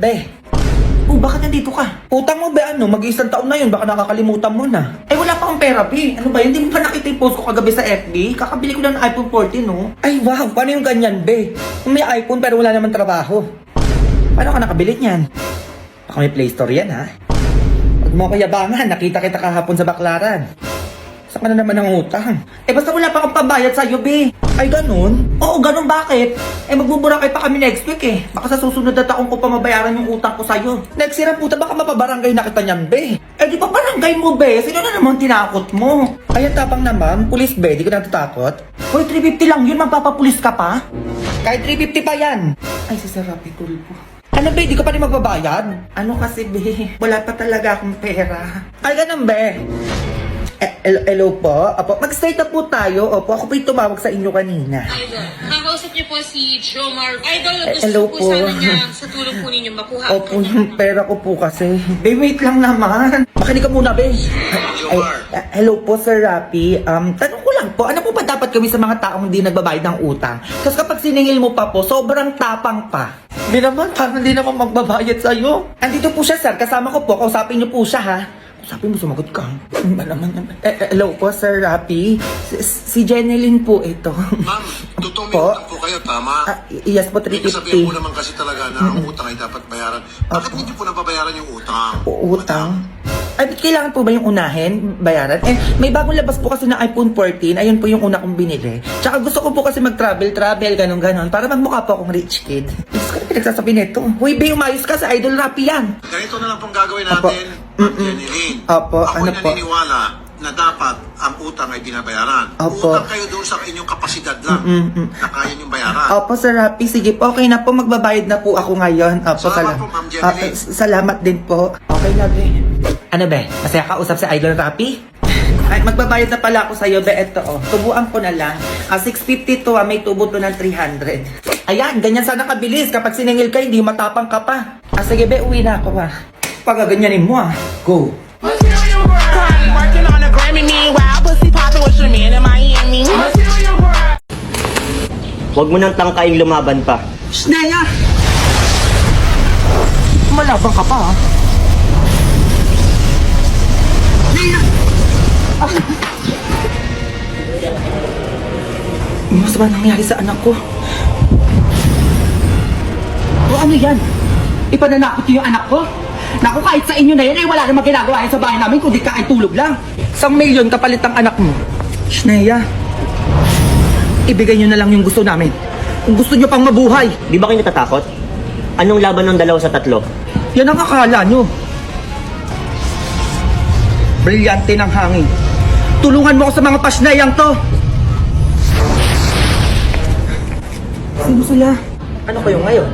Be, bakit nandito ka? Utang mo ba ano? Mag-iisang taon na yun, baka nakakalimutan mo na. Ay, wala pa akong pera, Be. Ano ba yun? Hindi mo pa nakita yung post ko kagabi sa FB? Kakabili ko lang ng iPhone 14, no? Ay, wow. Paano yung ganyan, Be? May iPhone pero wala naman trabaho. Paano ka nakabili niyan? Baka may Play Store yan, ha? Huwag mo ako yabangan. Nakita kita kahapon sa Baklaran. Saan ka na naman ang utang? Eh, basta wala pa akong pambayad sa'yo, Be. Ay, ganun? Oo, ganun. Bakit? Eh, magbuburakay pa kami next week, eh. Baka sa susunod na taong ko pa mabayaran yung utang ko sa'yo. Next year, puta, baka mapabarangay na kita niyan, Be. Eh, di pa barangay mo, Be? Sino na naman tinakot mo? Ay, ang tapang naman. Pulis, Be. Di ko natatakot. Hoy, 350 lang yun. Magpapapulis ka pa? Kahit 350 pa yan. Ay, si Sir Rapi Tulpo. Ano, Be? Di ka pa rin magbabayad? Ano kasi, Be? Wala pa talaga akong pera. Ay, ganun, Be. Hello po. Opo, mag-stay na po tayo. Opo, ako po yung tumawag sa inyo kanina. Idol, kakausap niyo po si Jomar. Idol, gusto hello po po. sana niya sa tulong po ninyo makuha. Opo, yung pera ko po kasi. Be, wait lang naman. Makinig ka muna, Be. Hello po, Sir Rapi. Tanong ko lang po, ano po ba dapat gawin sa mga taong hindi nagbabayad ng utang? Kasi kapag siningil mo pa po, sobrang tapang pa. Di naman, parang hindi naman magbabayad sa'yo. Andito po siya, sir. Kasama ko po. Kausapin niyo po siya, ha? Sabi mo, sumagot ka. Ano ba naman? Hello po, Sir Rapi. Si Jeneline po ito. Ma'am, totoong may utang po kayo, tama? Yes po, May kasabihan 350. po naman kasi talaga na ang utang ay dapat bayaran. Bakit hindi po nababayaran yung utang? Utang? Ay, kailangan po ba yung unahin? Bayaran? Eh, may bagong labas po kasi ng iPhone 14. Ayun po yung una kong binili. Tsaka gusto ko po kasi mag-travel, ganon. Para magmukha po akong rich kid. Gusto ko na pinagsasabi nito. Huy, Be, umayos ka sa Idol Rapi yan. Ganito na lang pong gagawin natin, Jeneline. Opo, Ako'y ano po? naniniwala na dapat ang utang ay binabayaran. Opo. Utang kayo doon sa inyong kapasidad lang na kaya niyong bayaran. Opo, Sir Rapi. Sige po, okay na po. Magbabayad na po ako ngayon. Opo, Salamat po, Ma'am Jeneline. Salamat din po. Okay na, Be. Ano, Be? Masaya ka usap sa Idol Rapi? Ay, magbabayad na pala ako sa'yo, Be. Ito, oh. Tubuan ko na lang. 650 to, may tubo to ng 300. Ayan, ganyan sana kabilis. Kapag siningil ka, hindi matapang ka pa. Sige, Be, uwi na ako, ha. Pagaganyanin mo, ha. Go. Working on a Grammy, meanwhile, pussy popping with your man in Miami. Huwag mo nang tangkaing lumaban pa. Sneya! Malabang ka pa, ha? Sneya! Mas ba nangyari sa anak ko? O ano yan? Ipananakot niyo yung anak ko? Naku, kahit sa inyo na yan, ay wala namang ginagawa yan sa bahay namin kundi kain tulog lang. 1 milyon kapalit ang anak mo. Sneya, ibigay nyo na lang yung gusto namin. Kung gusto nyo pang mabuhay. Di ba kayo natatakot? Anong laban ng 2 sa 3? Yan ang akala nyo. Brilyante ng hangin. Tulungan mo ako sa mga pasnayang to. Sino sila? Ano kayo ngayon?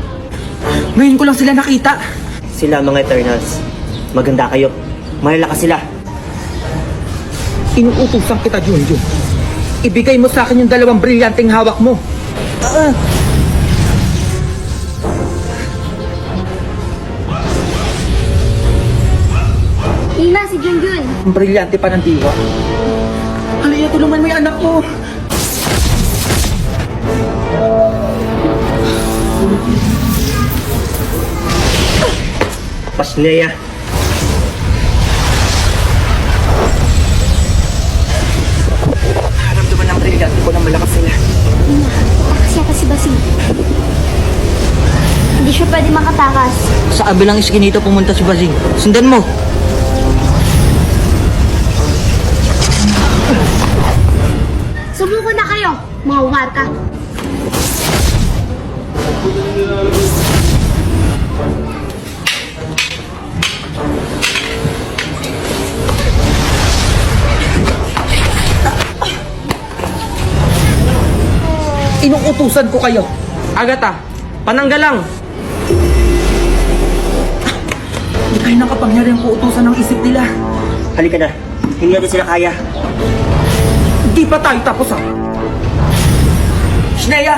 Ngayon ko lang sila nakita. Sila mga Eternals. Maganda kayo. Malalakas sila. Inuutusan kita, Junjun. Ibigay mo sa akin yung 2 brilyanteng hawak mo. Ina, si Junjun. Ang brilyante pa ng diwa. Halika, tulungan mo yung anak ko. Pasneya. Naramdaman ng brilyante ko na malakas sila. Kasi ata si Basing. Hindi siya pwede makatakas. Sa kabilang iskinito pumunta si Basing. Sundan mo. Subuko na kayo, mga warka. Inuutusan ko kayo. Agata, pananggal lang. Hindi kayo nakapangyarihan ko utusan ng isip nila. Halika na. Hindi natin sila kaya. Hindi pa tayo tapos, ha? Sneya!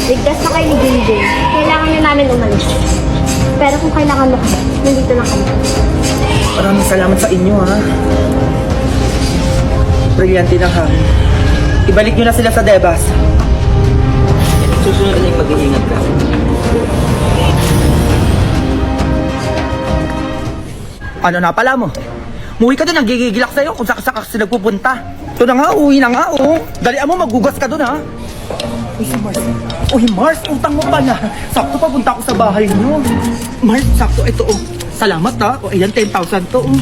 Ligtas na kayo ni Junjun. Kailangan na namin umalis. Pero kung kailangan mo kami, nandito lang kami. Maraming salamat sa inyo, ha? Brilyante ng hangin. Ibalik nyo na sila sa Debas. Susunod na yung mag-iingat ka. Ano na pala mo? Muwi ka doon, nagigigilak sa'yo kung saka kasi nagpupunta. Ito na nga, uwi na nga, oh. Dalian mo, maggugas ka doon, ha? Uy, si Mars. Uy, Mars, utang mo pala. Sakto papunta ako sa bahay niyo. Mars, sakto, ito, oh. Salamat, ha? O, ayan, 10,000 to, oh.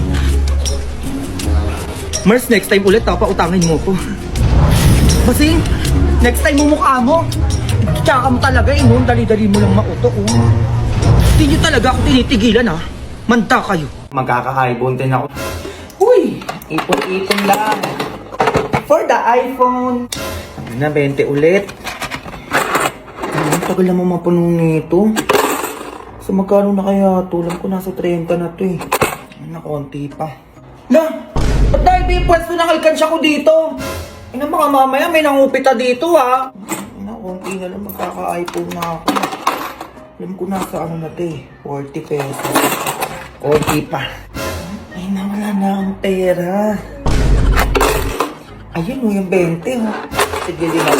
Mars, next time ulit, ha? Pautangin mo ko. Basing, next time mo mukha mo. Tsaka mo talaga, eh, no? Dali-dali mo lang mauto, oh. Hindi nyo talaga ako tinitigilan, ha? Manda kayo. Magkaka-iPhone din ako. Uy! Ipon-ipon lang. For the iPhone. Ano na, 20 ulit. Ang tagal naman mapuno nito. So magkano na kaya? Tulang ko nasa 30 na to eh. Ano, konti pa. Na! Ba't dahil ba yung pwesto ng alkansya ko dito? Ano mga mamaya, may nangupita dito ha. Ano, konti na lang magkaka-iPhone na ako. Alam ko nasa ano na to eh. 40 pesos. Konti pa. Ay, nawala na ang pera. Ayun o, yung 20 o. Sige, di ba?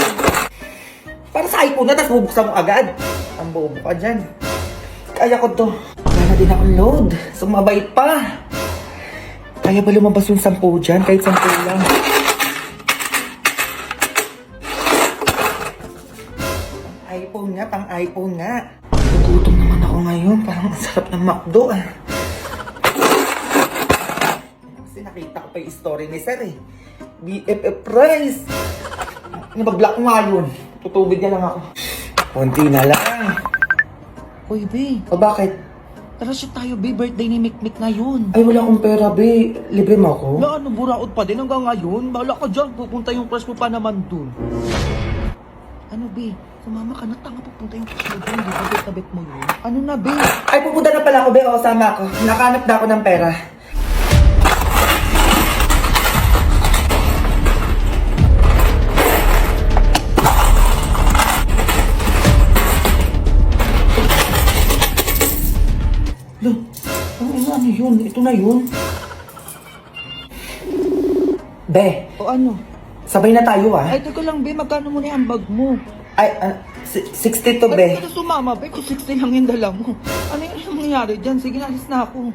Para sa iPhone na, tapos bubuksan mo agad. Ang bobo ka dyan. Kaya ko to. Wala na din akong load. Sumabay pa. Kaya ba lumabas yung 10 dyan? Kahit 10 lang. iPhone nga, pang iPhone nga. Nagutom naman ako ngayon. Parang ang sarap ng McDo ah. Kasi nakita ko pa yung story ni Sir eh. BFF price. Nabag-block nga yun. Tutubig niya lang ako. Konti na lang. Uy, be. O bakit? Tara siya tayo, be. Birthday ni Mikmik ngayon. Ay wala akong pera, be. Libre mo ako? Na ano, buraot pa din hanggang ngayon. Bahala ka dyan. Pupunta yung crush mo pa naman dun. Ano, be? Sumama ka na. Tanga, pupunta yung crush mo dun. Di ba, bet mo yun? Ano na, be? Ay pupunta na pala ako, be. O, sama ako. Nakahanap na ako ng pera. Ano yun? Ito na yun. Be, O ano? sabay na tayo ah. Ay, teka lang, be. Magkano mo na yung bag mo? Ay, 60 to, Ba't be. ka na sumama, be? Kung 60 lang yung dala mo. Ano yung nangyari dyan? Sige, alis na ako.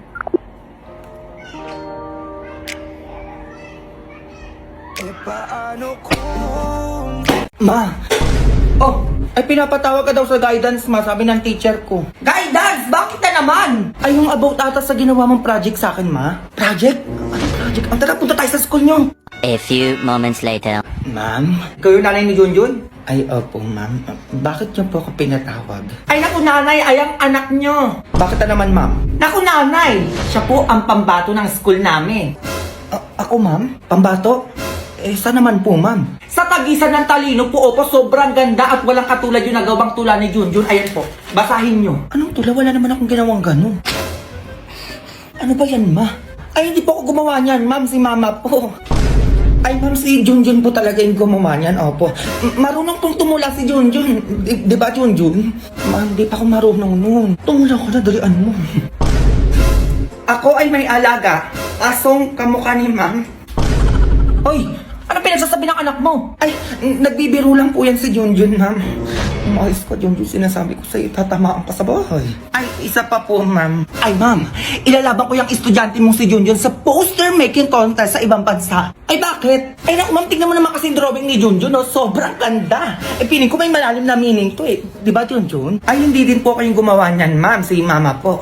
Ma! Oh, ay pinapatawag ka daw sa guidance, ma. Sabi ng teacher ko. Guidance? Bakit na naman? Ay, yung about ata sa ginawa mong project sa akin, ma. Project? Ano project? Ang tara, punta tayo sa school nyo. A few moments later. Ma'am? Ikaw yung nanay ni Junjun? Ay, opo, ma'am. Bakit niyo po ako pinatawag? Ay, naku, nanay. Ay, ang anak niyo. Bakit na naman, ma'am? Naku, nanay. Siya po ang pambato ng school namin. Ako, ma'am? Pambato? Eh, saan naman po, ma'am? Sa tagisan ng talino po, opo, sobrang ganda at walang katulad yung nagawang tula ni Junjun. Ayan po, basahin nyo. Anong tula? Wala naman akong ginawang gano'n. Ano ba yan, ma? Ay, hindi po ako gumawa niyan, ma'am. Si mama po. Ay, ma'am, si Junjun po talaga yung gumawa niyan, opo. Marunong pong tumula si Junjun. Di ba, Junjun? Ma'am, di pa ako marunong noon. Tumula ko na, dalian mo. Ako ay may alaga. Asong kamukha ni ma'am. Oy! Ano pinagsasabi ng anak mo? Ay, nagbibiro lang po yan si Junjun, ma'am. Umayos ka, Junjun. Sinasabi ko sa'yo, tatamaan ka sa bahay. Ay, isa pa po, ma'am. Ay, ma'am, ilalaban ko yung estudyante mong si Junjun sa poster making contest sa ibang bansa. Ay, bakit? Ay, naku, ma'am, tingnan mo naman kasi yung drawing ni Junjun, no? Sobrang ganda. Eh, piling ko may malalim na meaning to, eh. Di ba, Junjun? Ay, hindi din po kayong gumawa niyan, ma'am. Si mama po.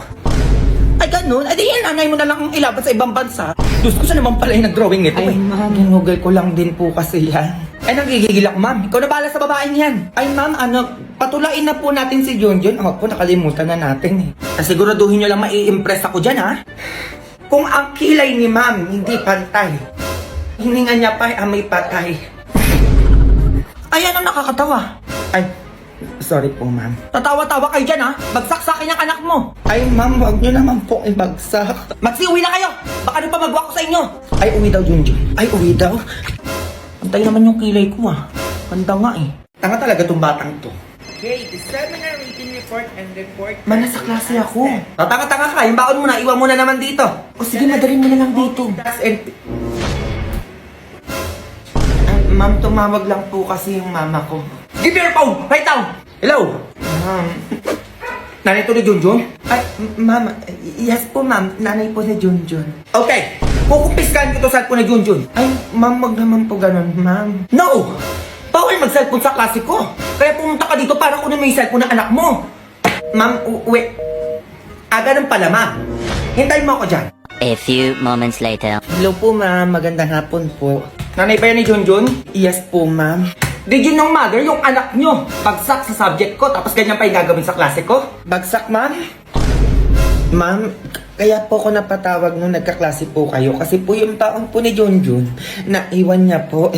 Ay, ganun? Ay, di yan, nanay mo na lang ang ilaban sa ibang bansa. Diyos ko, siya naman pala yung nag-drawing nito. Ay, ma'am, ginugol ko lang din po kasi yan. Ay, nagigigil ako, ma'am. Ikaw na bahala sa babaeng yan. Ay, ma'am, patulain na po natin si Junjun. Ako po, nakalimutan na natin eh. Siguraduhin nyo lang mai-impress ako dyan, ha? Kung ang kilay ni ma'am hindi pantay, hininga niya pa ay amoy patay. Ay, ano nakakatawa? Ay, sorry po, ma'am. Tatawa-tawa kayo dyan, ha? Bagsak sa akin ang anak mo. Ay, ma'am, huwag nyo naman po ibagsak. Magsiuwi na kayo! Baka nung pamagwa ko sa inyo. Ay, uwi daw, Junjun. Ay, uwi daw? Antay naman yung kilay ko, ha? Handa nga, eh. Tanga talaga tong batang to. Okay, the seminar reading report and report. Man, nasa klase ako. Tanga-tanga ka. Yung baon mo na, iwan mo na naman dito. O sige, madalin mo na lang dito. Ma'am, tumawag lang po kasi yung mama ko. Give me your phone! Right now! Hello? Ma'am, nanay to ni Junjun? Ay, ma'am, yes po ma'am, nanay po ni Junjun. Okay, kukumpiskan ko to sa cellphone ni Junjun. Ay, ma'am, wag naman po ganun, ma'am. No! Bawal mag-cellphone sa klase ko. Kaya pumunta ka dito para kunin mo yung cellphone ng anak mo. Ma'am, wait. Ganun pala, ma'am. Hintayin mo ako dyan. A few moments later. Hello po, ma'am. Magandang hapon po. Nanay ba yan ni Junjun? Yes po, ma'am. Did you know, mother, yung anak nyo bagsak sa subject ko tapos ganyan pa yung gagawin sa klase ko? Bagsak, ma'am? Ma'am, kaya po ako napatawag nung nagkaklase po kayo kasi po yung taong po ni Junjun naiwan niya po.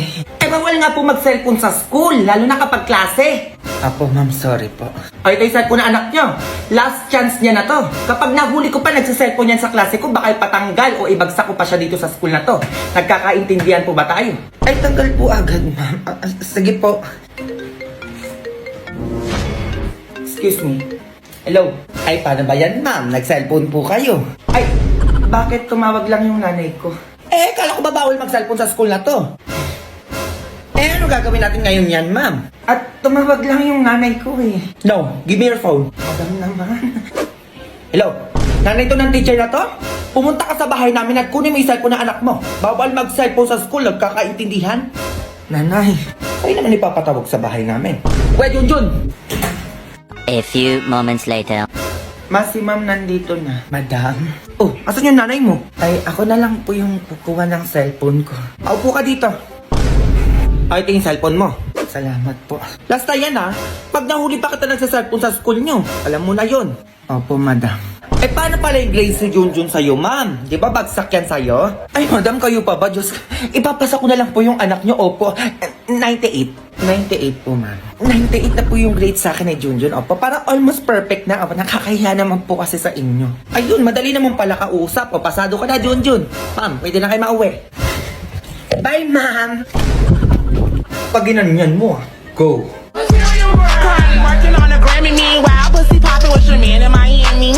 Bawal nga po mag-cellphone sa school, lalo na kapag klase. Apo, ma'am, sorry po. Ay, kayo cellphone na anak nyo. Last chance niya na to. Kapag nahuli ko pa nagsa-cellphone yan sa klase ko, baka ipatanggal o ibagsak ko pa siya dito sa school na to. Nagkakaintindihan po ba tayo? Ay, tanggal po agad, ma'am. Sige po. Excuse me. Hello? Ay, paano ba yan, ma'am? Nag-cellphone po kayo. Ay, bakit tumawag lang yung nanay ko? Kala ko ba bawal mag-cellphone sa school na to? Ano gagawin natin ngayon yan, ma'am? At tumawag lang yung nanay ko eh. No, give me your phone. Madam naman. Hello? Nanay to ng teacher na to? Pumunta ka sa bahay namin at kunin mo yung cellphone ng anak mo. Bawal mag-cellphone sa school, nagkakaintindihan. Nanay, kayo naman ipapatawag sa bahay namin. Wait, Junjun! A few moments later. Si ma'am nandito na. Madam? Oh, asan yung nanay mo? Ay, ako na lang po yung kukuha ng cellphone ko. Upo ka dito. Ay, ito yung cellphone mo. Salamat po. Last time yan ha. Pag nahuli pa kita nagsa-cellphone sa school nyo, alam mo na yon. Opo, madam. Paano pala yung grades ni Junjun sa'yo, ma'am? Di ba bagsak yan sa'yo? Ay, madam, kayo pa ba? Diyos, ipapasa ko na lang po yung anak nyo. Opo, 98. 98 po, ma'am. 98 na po yung grade sa akin ni Junjun. Opo, para almost perfect na. Opo, nakakahiya naman po kasi sa inyo. Ayun, madali naman pala kausap. O, pasado ka na, Junjun. Ma'am, pwede na kayo mauwi. Bye, ma'am. Pag ginanyan mo, go. Working on a Grammy, meanwhile, pussy poppin' with your man in Miami.